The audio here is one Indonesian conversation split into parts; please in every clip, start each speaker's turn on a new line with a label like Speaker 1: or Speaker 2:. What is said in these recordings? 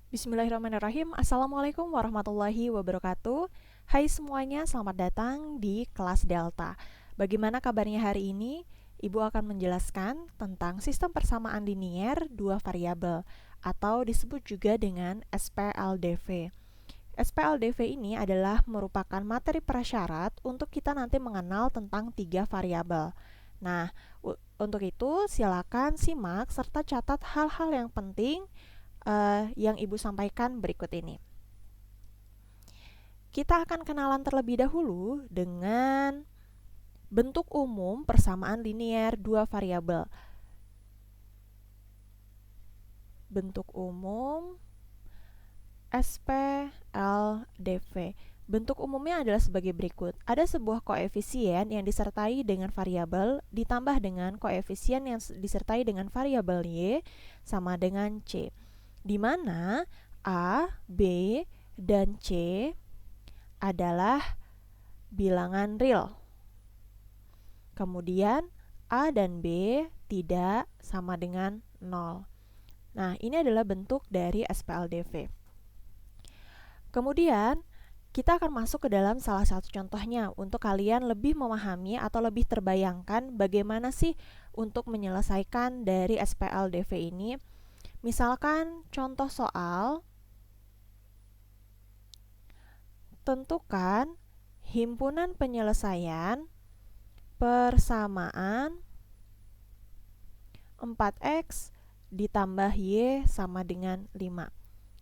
Speaker 1: Bismillahirrahmanirrahim. Assalamualaikum warahmatullahi wabarakatuh. Hai semuanya, selamat datang di kelas Delta. Bagaimana kabarnya hari ini? Ibu akan menjelaskan tentang sistem persamaan linier dua variabel atau disebut juga dengan SPLDV. SPLDV ini adalah merupakan materi prasyarat untuk kita nanti mengenal tentang tiga variabel. Nah, untuk itu silakan simak serta catat hal-hal yang penting yang Ibu sampaikan berikut ini. Kita akan kenalan terlebih dahulu dengan bentuk umum persamaan linier dua variabel. Bentuk umum SPLDV. Bentuk umumnya adalah sebagai berikut. Ada sebuah koefisien yang disertai dengan variabel ditambah dengan koefisien yang disertai dengan variabel Y sama dengan C, di mana A, B, dan C adalah bilangan real. Kemudian A dan B tidak sama dengan 0. Nah, ini adalah bentuk dari SPLDV. Kemudian, kita akan masuk ke dalam salah satu contohnya untuk kalian lebih memahami atau lebih terbayangkan bagaimana sih untuk menyelesaikan dari SPLDV ini. Misalkan contoh soal, tentukan himpunan penyelesaian persamaan 4x ditambah y sama dengan 5.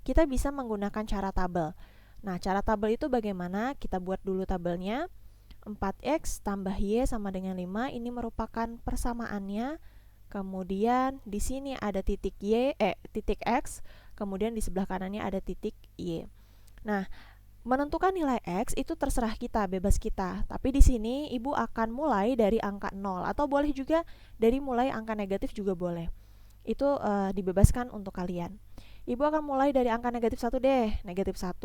Speaker 1: Kita bisa menggunakan cara tabel. Nah, cara tabel itu bagaimana? Kita buat dulu tabelnya. 4x tambah y sama dengan 5, ini merupakan persamaannya. Kemudian di sini ada titik x, kemudian di sebelah kanannya ada titik y. Nah, menentukan nilai x itu terserah kita, bebas kita. Tapi di sini Ibu akan mulai dari angka 0 atau boleh juga dari mulai angka negatif juga boleh. Itu dibebaskan untuk kalian. Ibu akan mulai dari angka negatif 1 deh. Negatif 1,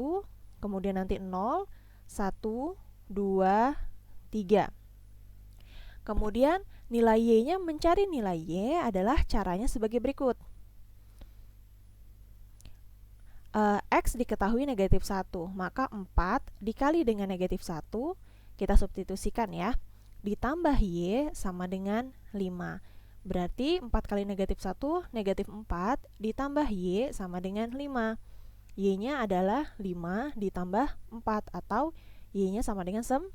Speaker 1: kemudian nanti 0, 1, 2, 3. Kemudian nilai y-nya, mencari nilai y adalah caranya sebagai berikut. X diketahui negatif 1, maka 4 dikali dengan negatif 1, kita substitusikan ya, ditambah y sama dengan 5. Berarti 4 kali negatif 1, negatif 4, ditambah y sama dengan 5. Y-nya adalah 5 ditambah 4, atau y-nya sama dengan 9.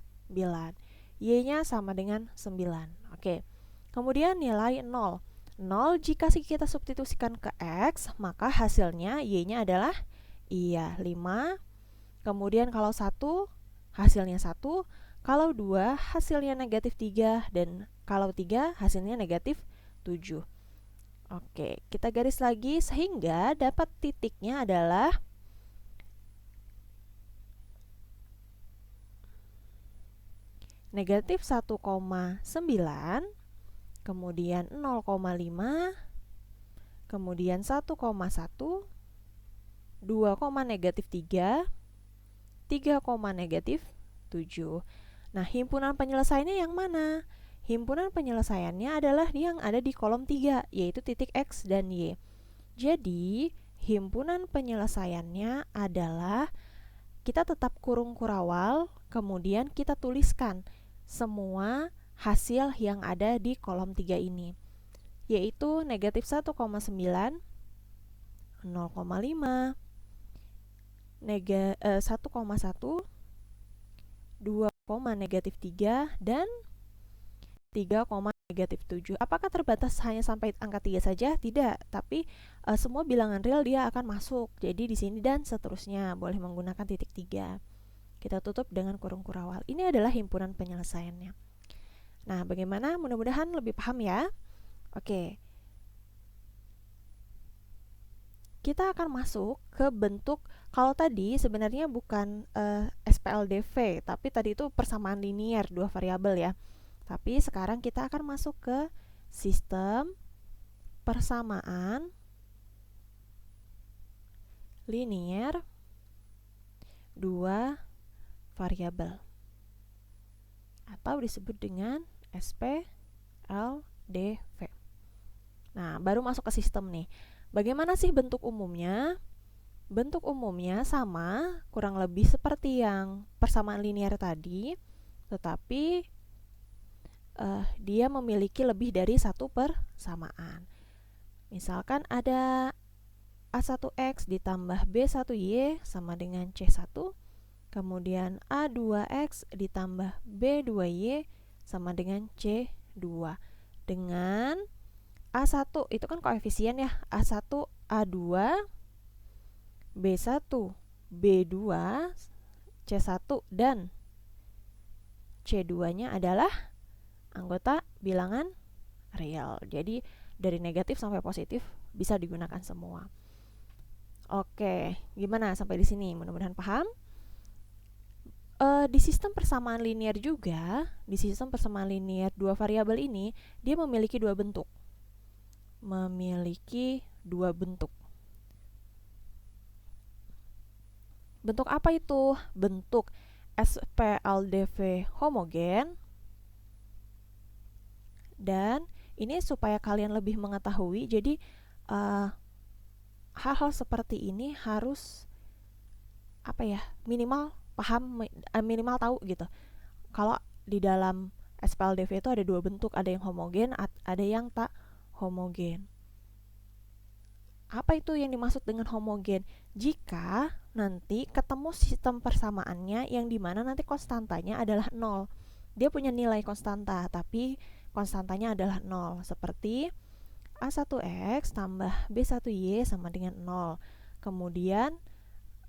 Speaker 1: Y-nya sama dengan 9. Oke. Kemudian nilai 0. 0 jika kita substitusikan ke X, maka hasilnya Y-nya adalah 5. Kemudian kalau 1, hasilnya 1. Kalau 2, hasilnya negatif 3. Dan kalau 3, hasilnya negatif 7. Oke, kita garis lagi sehingga dapat titiknya adalah negatif 1,9, kemudian 0,5, kemudian 1,1, 2, negatif 3, 3, negatif 7. Nah, himpunan penyelesaiannya yang mana? Himpunan penyelesaiannya adalah yang ada di kolom 3, yaitu titik X dan Y. Jadi, himpunan penyelesaiannya adalah kita tetap kurung kurawal, kemudian kita tuliskan semua hasil yang ada di kolom 3 ini, yaitu negatif 1,9, 0,5, 1,1, 2, negatif 3, dan 3, negatif 7. Apakah terbatas hanya sampai angka 3 saja? Tidak, tapi semua bilangan real dia akan masuk. Jadi di sini dan seterusnya boleh menggunakan titik 3. Kita tutup dengan kurung kurawal. Ini adalah himpunan penyelesaiannya. Nah, bagaimana? Mudah-mudahan lebih paham ya. Oke. Kita akan masuk ke bentuk, kalau tadi sebenarnya bukan SPLDV, tapi tadi itu persamaan linier dua variabel ya. Tapi sekarang kita akan masuk ke sistem persamaan linier dua variabel atau disebut dengan SPLDV. Nah, baru masuk ke sistem nih. Bagaimana sih bentuk umumnya? bentuk umumnya sama, kurang lebih seperti yang persamaan linear tadi, tetapi dia memiliki lebih dari satu persamaan. Misalkan ada A1X ditambah B1Y sama dengan C1, kemudian A2X ditambah B2Y sama dengan C2. Dengan A1 itu kan koefisien ya, A1, A2, B1, B2, C1, dan C2-nya adalah anggota bilangan real. Jadi dari negatif sampai positif bisa digunakan semua. Oke, gimana sampai di sini? Mudah-mudahan paham. Di sistem persamaan linear juga, di sistem persamaan linear dua variabel ini, dia memiliki dua bentuk. Bentuk apa itu? Bentuk SPLDV homogen. Dan ini supaya kalian lebih mengetahui, jadi hal-hal seperti ini harus minimal paham, minimal tahu gitu. Kalau di dalam SPLDV itu ada dua bentuk, ada yang homogen, ada yang tak homogen. Apa itu yang dimaksud dengan homogen? Jika nanti ketemu sistem persamaannya yang dimana nanti konstantanya adalah 0. Dia punya nilai konstanta, tapi konstantanya adalah 0. Seperti A1X tambah B1Y sama dengan 0. Kemudian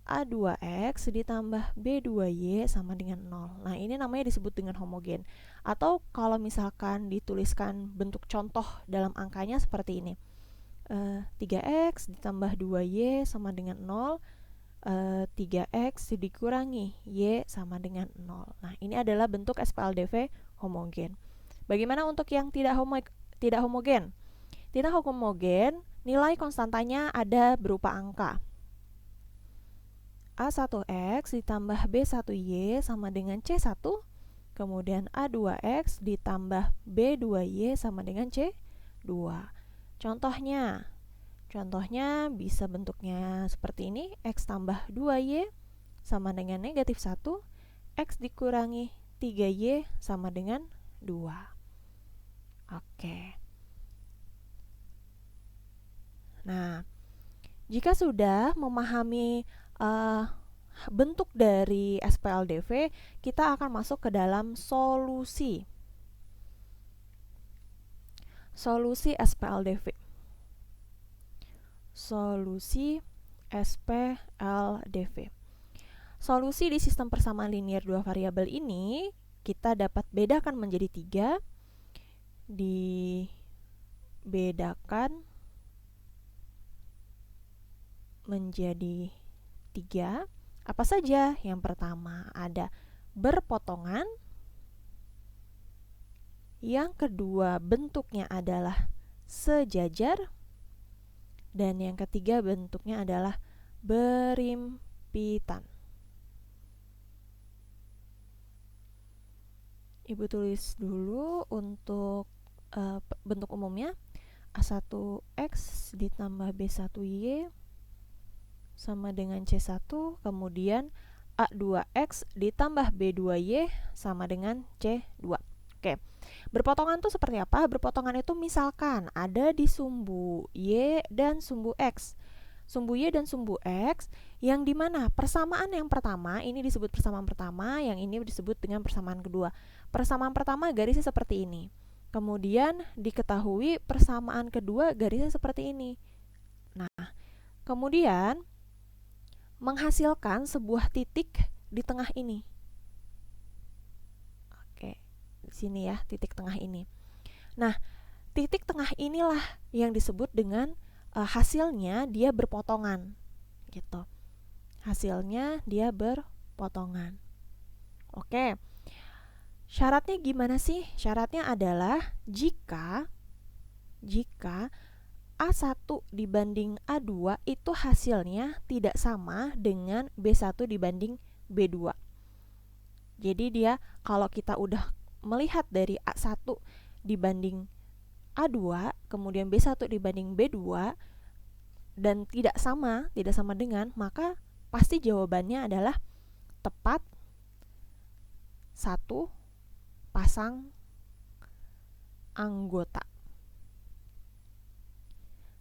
Speaker 1: A2X ditambah B2Y sama dengan 0. Nah, ini namanya disebut dengan homogen. Atau kalau misalkan dituliskan bentuk contoh dalam angkanya seperti ini. 3X ditambah 2Y sama dengan 0. 3X dikurangi Y sama dengan 0. Nah, ini adalah bentuk SPLDV homogen. Bagaimana untuk yang tidak homogen? Tidak homogen, nilai konstantanya ada berupa angka. A1X ditambah B1Y sama dengan C1, kemudian A2X ditambah B2Y sama dengan C2. Contohnya bisa bentuknya seperti ini, X tambah 2Y sama dengan negatif 1, X dikurangi 3Y sama dengan 2. Oke. Nah, jika sudah memahami bentuk dari SPLDV, kita akan masuk ke dalam solusi SPLDV. Solusi SPLDV. Solusi di sistem persamaan linear dua variabel ini kita dapat bedakan menjadi 3. Dibedakan menjadi 3. Apa saja? Yang pertama ada berpotongan. Yang kedua bentuknya adalah sejajar. Dan yang ketiga bentuknya adalah berimpitan. Ibu tulis dulu untuk bentuk umumnya. A1X ditambah B1Y sama dengan C1, kemudian A2X ditambah B2Y sama dengan C2. Oke, berpotongan itu seperti apa? Berpotongan itu misalkan ada di sumbu Y dan sumbu X. Sumbu Y dan sumbu X yang dimana persamaan yang pertama, ini disebut persamaan pertama, yang ini disebut dengan persamaan kedua. Persamaan pertama garisnya seperti ini. Kemudian diketahui persamaan kedua garisnya seperti ini. Nah, kemudian menghasilkan sebuah titik di tengah ini. Oke, di sini ya, titik tengah ini. Nah, titik tengah inilah yang disebut dengan hasilnya dia berpotongan, gitu. Hasilnya dia berpotongan. Oke. Syaratnya gimana sih? Syaratnya adalah jika A1 dibanding A2 itu hasilnya tidak sama dengan B1 dibanding B2. Jadi dia kalau kita udah melihat dari A1 dibanding A2, kemudian B1 dibanding B2, dan tidak sama dengan, maka pasti jawabannya adalah tepat satu pasang anggota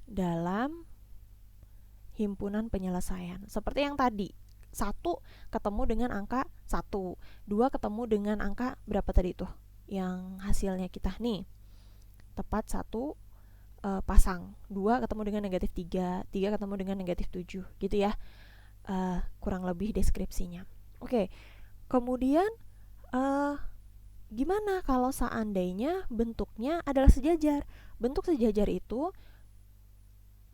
Speaker 1: dalam himpunan penyelesaian. Seperti yang tadi, 1 ketemu dengan angka 1, 2 ketemu dengan angka berapa tadi tuh? Yang hasilnya kita nih, tepat 1 pasang, 2 ketemu dengan negatif 3, 3 ketemu dengan negatif 7, gitu ya. Kurang lebih deskripsinya. Oke, kemudian gimana kalau seandainya bentuknya adalah sejajar? Bentuk sejajar itu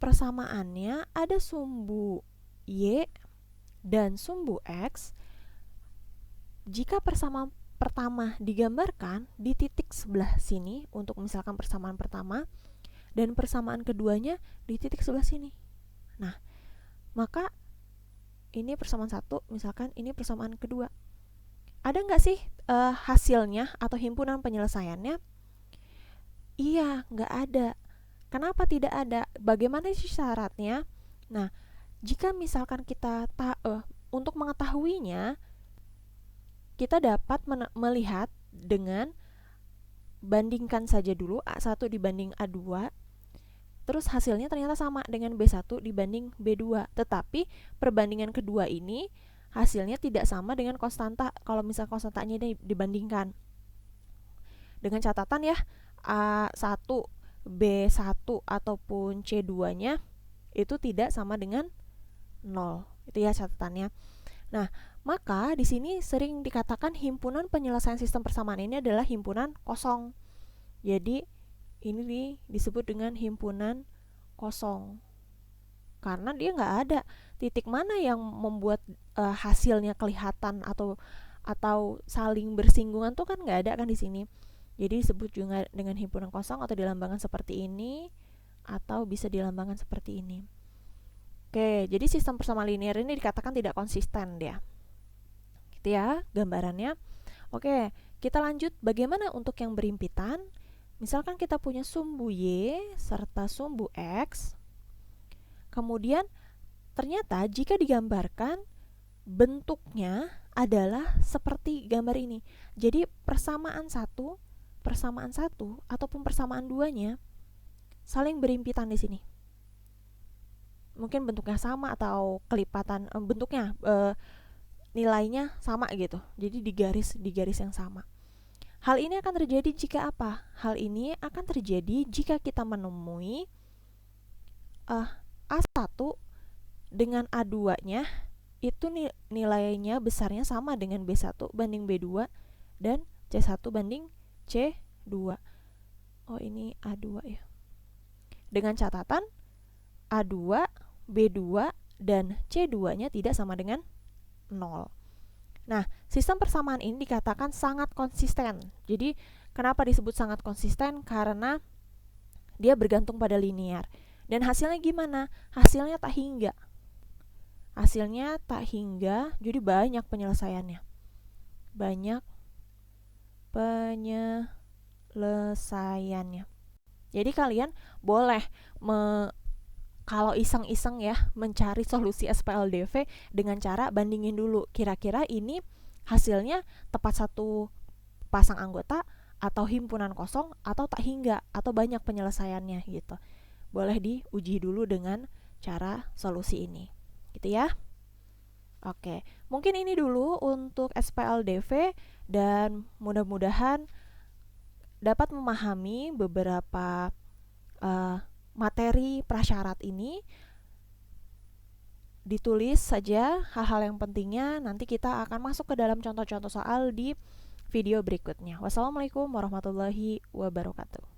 Speaker 1: persamaannya ada sumbu Y dan sumbu X. Jika persamaan pertama digambarkan di titik sebelah sini untuk misalkan persamaan pertama, dan persamaan keduanya di titik sebelah sini. Nah, maka ini persamaan 1, misalkan ini persamaan kedua. Ada nggak sih hasilnya atau himpunan penyelesaiannya? Iya, nggak ada. Kenapa tidak ada? Bagaimana sih syaratnya? Nah, jika misalkan kita untuk mengetahuinya, kita dapat melihat dengan bandingkan saja dulu A1 dibanding A2, terus hasilnya ternyata sama dengan B1 dibanding B2. Tetapi perbandingan kedua ini hasilnya tidak sama dengan konstanta kalau misal konstantanya dibandingkan. Dengan catatan ya, A1, B1 ataupun C2-nya itu tidak sama dengan 0. Itu ya catatannya. Nah, maka di sini sering dikatakan himpunan penyelesaian sistem persamaan ini adalah himpunan kosong. Jadi ini disebut dengan himpunan kosong. Karena dia nggak ada titik mana yang membuat hasilnya kelihatan atau saling bersinggungan tuh kan nggak ada kan di sini. Jadi disebut juga dengan himpunan kosong atau dilambangkan seperti ini atau bisa dilambangkan seperti ini. Oke, jadi sistem persamaan linear ini dikatakan tidak konsisten dia. Gitu ya gambarannya. Oke, kita lanjut bagaimana untuk yang berimpitan. Misalkan kita punya sumbu Y serta sumbu X. Kemudian ternyata jika digambarkan bentuknya adalah seperti gambar ini. Jadi persamaan 1 ataupun persamaan 2-nya saling berimpitan di sini. Mungkin bentuknya sama atau kelipatan bentuknya nilainya sama gitu. Jadi di garis yang sama. Hal ini akan terjadi jika apa? Hal ini akan terjadi jika kita menemui A1 dengan A2-nya itu nilainya besarnya sama dengan B1 banding B2 dan C1 banding C2. Oh, ini A2 ya. Dengan catatan A2, B2, dan C2-nya tidak sama dengan 0. Nah, sistem persamaan ini dikatakan sangat konsisten. Jadi, kenapa disebut sangat konsisten? Karena dia bergantung pada linear. Dan hasilnya gimana? Hasilnya tak hingga. Jadi banyak penyelesaiannya. Jadi kalian boleh kalau iseng-iseng ya mencari solusi SPLDV dengan cara bandingin dulu kira-kira ini hasilnya tepat 1 pasang anggota atau himpunan kosong atau tak hingga atau banyak penyelesaiannya gitu. Boleh diuji dulu dengan cara solusi ini gitu ya. Oke, mungkin ini dulu untuk SPLDV dan mudah-mudahan dapat memahami beberapa materi prasyarat ini. Ditulis saja hal-hal yang pentingnya, nanti kita akan masuk ke dalam contoh-contoh soal di video berikutnya. Wassalamualaikum warahmatullahi wabarakatuh.